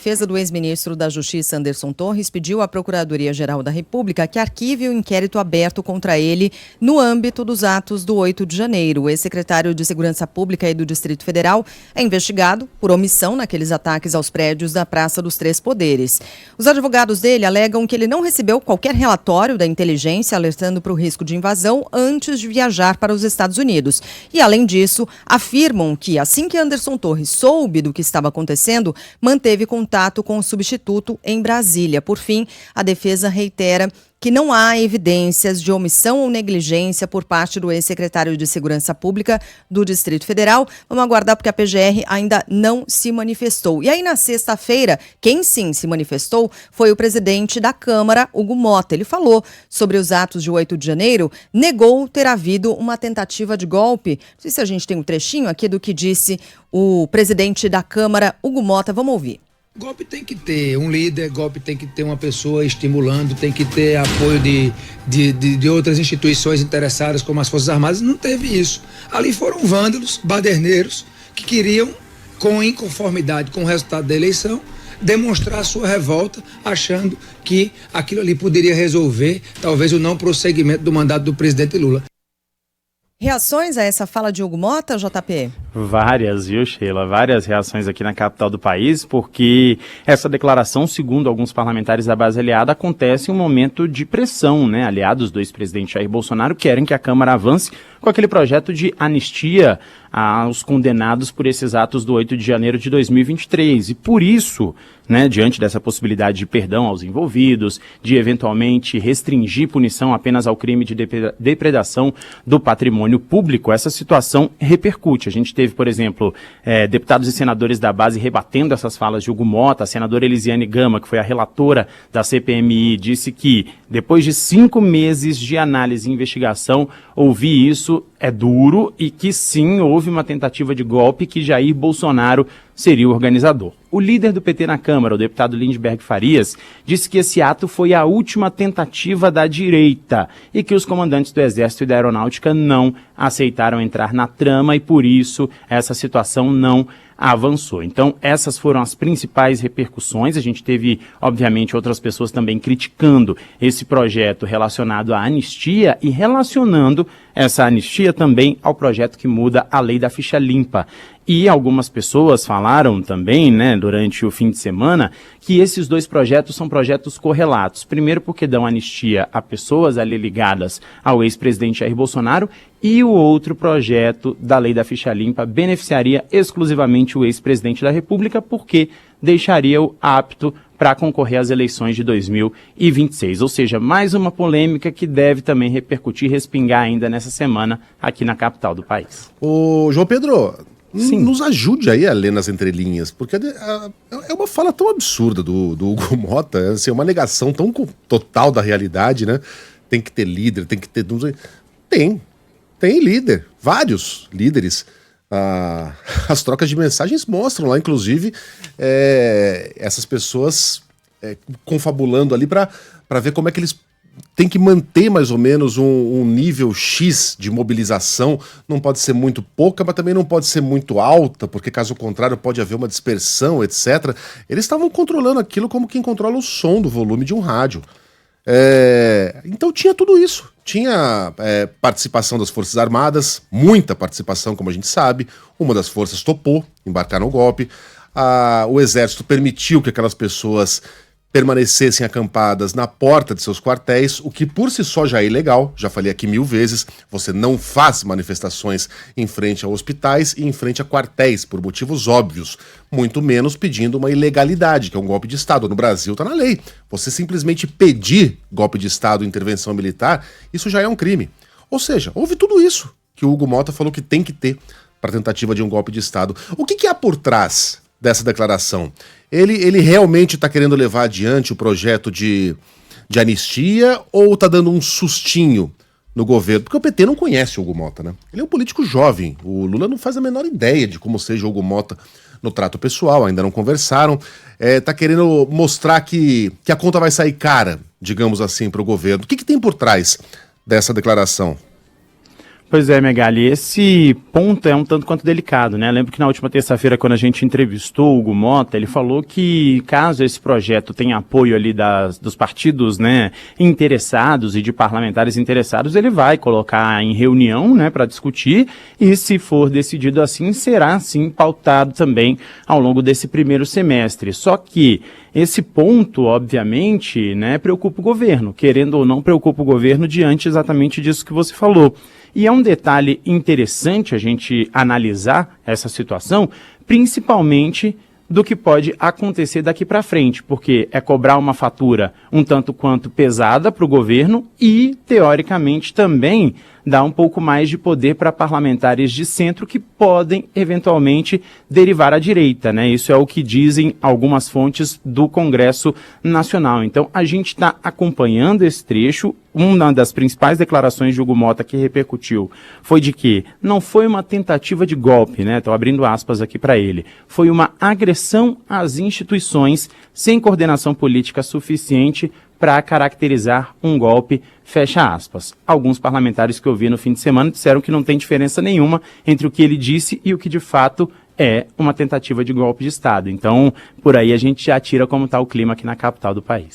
defesa do ex-ministro da Justiça, Anderson Torres, pediu à Procuradoria-Geral da República que arquive o inquérito aberto contra ele no âmbito dos atos do 8 de janeiro. O ex-secretário de Segurança Pública e do Distrito Federal é investigado por omissão naqueles ataques aos prédios da Praça dos Três Poderes. Os advogados dele alegam que ele não recebeu qualquer relatório da inteligência alertando para o risco de invasão antes de viajar para os Estados Unidos. E, além disso, afirmam que, assim que Anderson Torres soube do que estava acontecendo, manteve contato com o substituto em Brasília. Por fim, a defesa reitera que não há evidências de omissão ou negligência por parte do ex-secretário de Segurança Pública do Distrito Federal. Vamos aguardar porque a PGR ainda não se manifestou. E aí, na sexta-feira, quem sim se manifestou foi o presidente da Câmara, Hugo Motta. Ele falou sobre os atos de 8 de janeiro, negou ter havido uma tentativa de golpe. Não sei se a gente tem um trechinho aqui do que disse o presidente da Câmara, Hugo Motta. Vamos ouvir. Golpe tem que ter um líder, golpe tem que ter uma pessoa estimulando, tem que ter apoio de outras instituições interessadas, como as Forças Armadas. Não teve isso. Ali foram vândalos, baderneiros, que queriam, com inconformidade com o resultado da eleição, demonstrar sua revolta, achando que aquilo ali poderia resolver, talvez, o não prosseguimento do mandato do presidente Lula. Reações a essa fala de Hugo Motta, JP? Várias, viu, Sheila? Várias reações aqui na capital do país, porque essa declaração, segundo alguns parlamentares da base aliada, acontece em um momento de pressão, né? Aliados do ex-presidente Jair Bolsonaro querem que a Câmara avance com aquele projeto de anistia aos condenados por esses atos do 8 de janeiro de 2023. E por isso, né, diante dessa possibilidade de perdão aos envolvidos, de eventualmente restringir punição apenas ao crime de depredação do patrimônio público, essa situação repercute. A gente teve, por exemplo, deputados e senadores da base rebatendo essas falas de Hugo Motta. A senadora Elisiane Gama, que foi a relatora da CPMI, disse que depois de 5 meses de análise e investigação, ouvir isso é duro e que sim, houve uma tentativa de golpe que Jair Bolsonaro seria o organizador. O líder do PT na Câmara, o deputado Lindbergh Farias, disse que esse ato foi a última tentativa da direita e que os comandantes do Exército e da Aeronáutica não aceitaram entrar na trama e, por isso, essa situação não avançou. Então, essas foram as principais repercussões. A gente teve, obviamente, outras pessoas também criticando esse projeto relacionado à anistia e relacionando essa anistia também ao projeto que muda a lei da ficha limpa. E algumas pessoas falaram também, né, durante o fim de semana, que esses dois projetos são projetos correlatos. Primeiro porque dão anistia a pessoas ali ligadas ao ex-presidente Jair Bolsonaro, e o outro projeto da lei da ficha limpa beneficiaria exclusivamente o ex-presidente da República, porque deixaria-o apto para concorrer às eleições de 2026. Ou seja, mais uma polêmica que deve também repercutir, respingar ainda nessa semana aqui na capital do país. Ô, João Pedro, sim, nos ajude aí a ler nas entrelinhas, porque é uma fala tão absurda do Hugo Motta, assim, uma negação tão total da realidade, né? Tem que ter líder, tem que ter... Tem líder, vários líderes. As trocas de mensagens mostram lá, inclusive, essas pessoas confabulando ali para ver como é que eles têm que manter mais ou menos um nível X de mobilização. Não pode ser muito pouca, mas também não pode ser muito alta, porque caso contrário pode haver uma dispersão, etc. Eles estavam controlando aquilo como quem controla o som do volume de um rádio. Então tinha tudo isso. Tinha participação das Forças Armadas, muita participação, como a gente sabe. Uma das forças topou embarcar no golpe. O Exército permitiu que aquelas pessoas permanecessem acampadas na porta de seus quartéis, o que por si só já é ilegal. Já falei aqui 1000 vezes, você não faz manifestações em frente a hospitais e em frente a quartéis, por motivos óbvios, muito menos pedindo uma ilegalidade, que é um golpe de Estado. No Brasil está na lei. Você simplesmente pedir golpe de Estado, intervenção militar, isso já é um crime. Ou seja, houve tudo isso que o Hugo Motta falou que tem que ter para tentativa de um golpe de Estado. O que há por trás dessa declaração? Ele realmente está querendo levar adiante o projeto de anistia ou está dando um sustinho no governo? Porque o PT não conhece o Hugo Motta, né? Ele é um político jovem. O Lula não faz a menor ideia de como seja o Hugo Motta no trato pessoal, ainda não conversaram. Está querendo mostrar que a conta vai sair cara, digamos assim, para o governo. O que tem por trás dessa declaração? Pois é, Megali, esse ponto é um tanto quanto delicado, né? Lembro que na última terça-feira, quando a gente entrevistou o Hugo Mota, ele falou que caso esse projeto tenha apoio ali dos partidos, né, interessados e de parlamentares interessados, ele vai colocar em reunião, né, para discutir, e se for decidido assim, será sim pautado também ao longo desse primeiro semestre. Só que esse ponto, obviamente, né, preocupa o governo, querendo ou não preocupa o governo diante exatamente disso que você falou. E é um detalhe interessante a gente analisar essa situação, principalmente do que pode acontecer daqui para frente, porque é cobrar uma fatura um tanto quanto pesada para o governo e, teoricamente, também dá um pouco mais de poder para parlamentares de centro que podem, eventualmente, derivar à direita, né? Isso é o que dizem algumas fontes do Congresso Nacional. Então, a gente está acompanhando esse trecho. Uma das principais declarações de Hugo Mota que repercutiu foi de que não foi uma tentativa de golpe, né? Estou abrindo aspas aqui para ele. Foi uma agressão às instituições sem coordenação política suficiente para caracterizar um golpe, fecha aspas. Alguns parlamentares que eu vi no fim de semana disseram que não tem diferença nenhuma entre o que ele disse e o que de fato é uma tentativa de golpe de Estado. Então, por aí a gente já tira como está o clima aqui na capital do país.